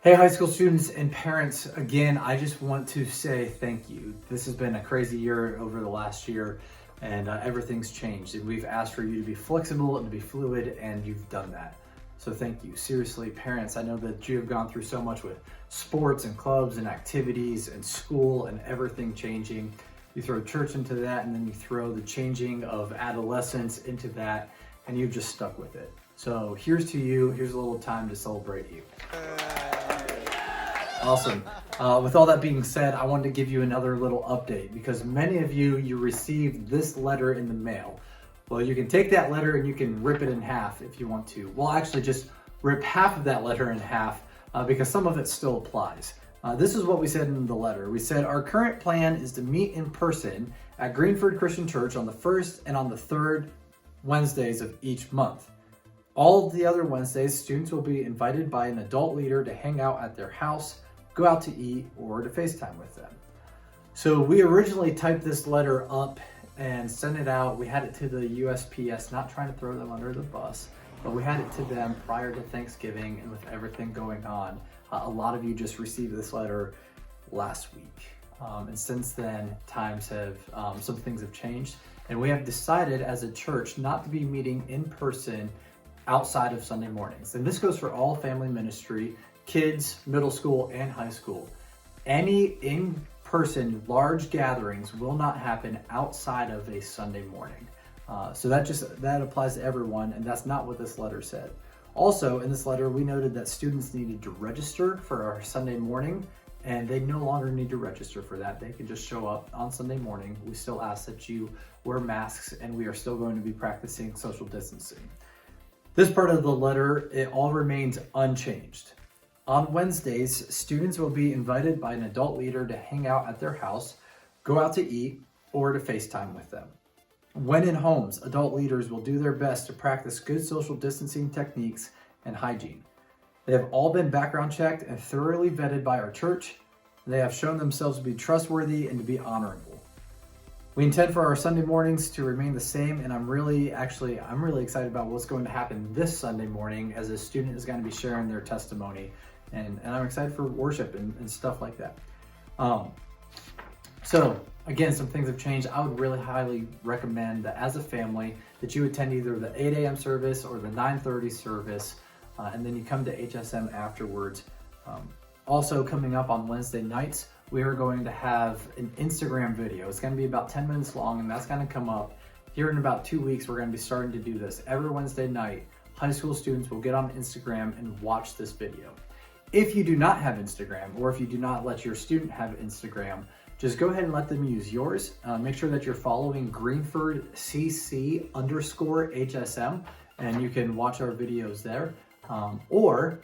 Hey, high school students and parents, again, I just want to say thank you. This has been a crazy year over the last year, and everything's changed. And we've asked for you to be flexible and to be fluid, and you've done that. So thank you. Seriously, parents, I know that you have gone through so much with sports and clubs and activities and school and everything changing. You throw church into that, and then you throw the changing of adolescence into that, and you've just stuck with it. So here's to you. Here's a little time to celebrate you. Awesome. With all that being said, I wanted to give you another little update because many of you received this letter in the mail. Well, you can take that letter and you can rip it in half if you want to. Well, actually just rip half of that letter in half because some of it still applies. This is what we said in the letter. We said our current plan is to meet in person at Greenford Christian Church on the first and on the third Wednesdays of each month. All of the other Wednesdays, students will be invited by an adult leader to hang out at their house, go out to eat, or to FaceTime with them. So we originally typed this letter up and sent it out. We had it to the USPS, not trying to throw them under the bus, but we had it to them prior to Thanksgiving, and with everything going on, a lot of you just received this letter last week. And since then, some things have changed, and we have decided as a church not to be meeting in person outside of Sunday mornings. And this goes for all family ministry, kids, middle school, and high school. Any in-person large gatherings will not happen outside of a Sunday morning. So that applies to everyone, and that's not what this letter said. Also, in this letter, we noted that students needed to register for our Sunday morning, and they no longer need to register for that. They can just show up on Sunday morning. We still ask that you wear masks, and we are still going to be practicing social distancing. This part of the letter, it all remains unchanged. On Wednesdays, students will be invited by an adult leader to hang out at their house, go out to eat, or to FaceTime with them. When in homes, adult leaders will do their best to practice good social distancing techniques and hygiene. They have all been background checked and thoroughly vetted by our church. They have shown themselves to be trustworthy and to be honorable. We intend for our Sunday mornings to remain the same, and I'm really excited about what's going to happen this Sunday morning as a student is going to be sharing their testimony, and I'm excited for worship and stuff like that. So again, some things have changed. I would really highly recommend that as a family that you attend either the 8 a.m. service or the 9:30 service, and then you come to HSM afterwards. Also coming up on Wednesday nights, we are going to have an Instagram video. It's going to be about 10 minutes long, and that's going to come up here in about 2 weeks. We're going to be starting to do this every Wednesday night. High school students will get on Instagram and watch this video. If you do not have Instagram, or if you do not let your student have Instagram, just go ahead and let them use yours. Make sure that you're following Greenford CC _HSM, and you can watch our videos there. Or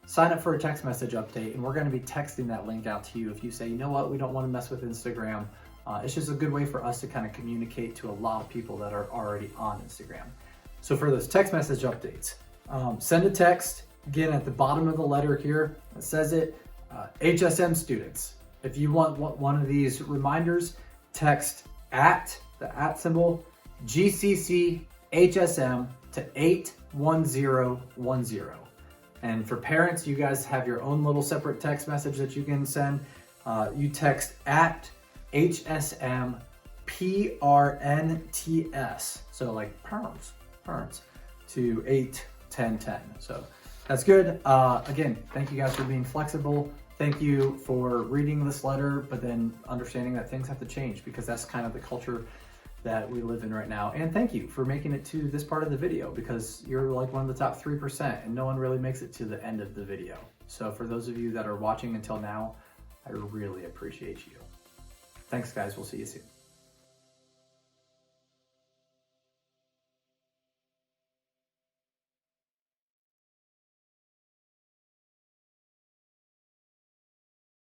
sign up for a text message update, and we're going to be texting that link out to you if you say, you know what, we don't want to mess with Instagram. It's just a good way for us to kind of communicate to a lot of people that are already on Instagram. So for those text message updates, send a text. Again, at the bottom of the letter here, it says it, HSM students. If you want one of these reminders, text the @ symbol, GCC HSM to 81010. And for parents, you guys have your own little separate text message that you can send. You text @HSM PRNTS. So like parents to 81010. So that's good. Again, thank you guys for being flexible. Thank you for reading this letter, but then understanding that things have to change because that's kind of the culture that we live in right now. And thank you for making it to this part of the video because you're like one of the top 3% and no one really makes it to the end of the video. So for those of you that are watching until now, I really appreciate you. Thanks guys, we'll see you soon.